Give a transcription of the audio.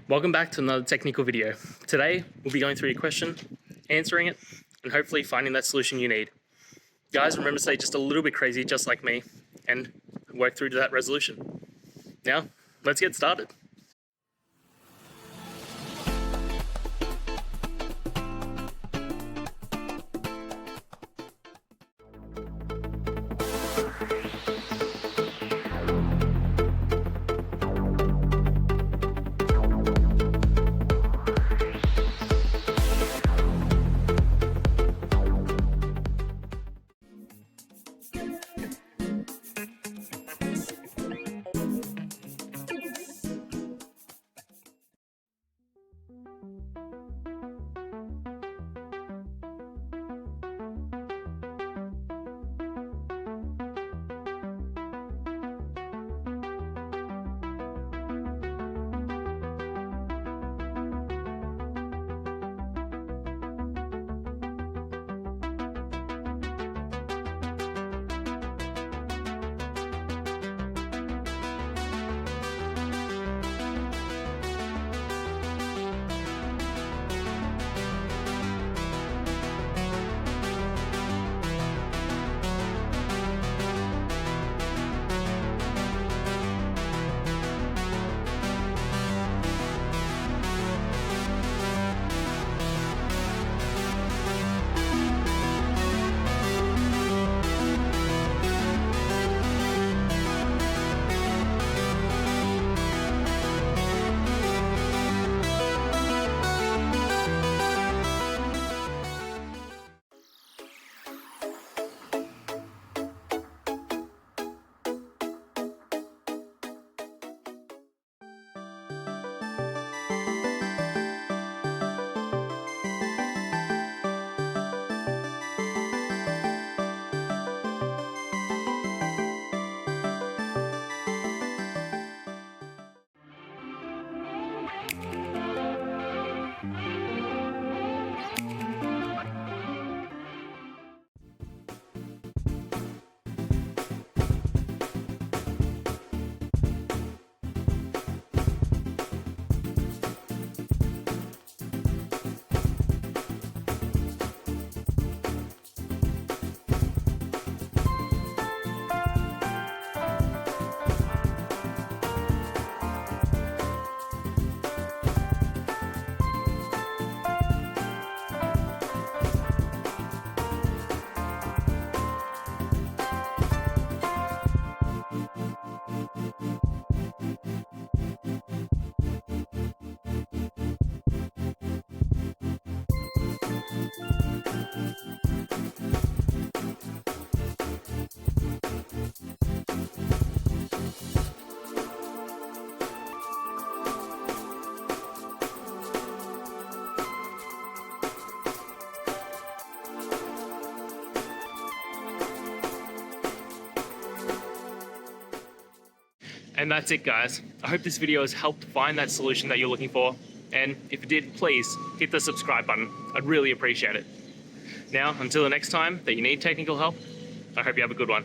Welcome back to another technical video. Today, we'll be going through your question, answering it, and hopefully finding that solution you need. Guys, remember to stay just a little bit crazy, just like me, and work through to that resolution. Now, let's get started. And that's it, guys. I hope this video has helped find that solution that you're looking for. And if it did, please hit the subscribe button. I'd really appreciate it. Now, until the next time that you need technical help, I hope you have a good one.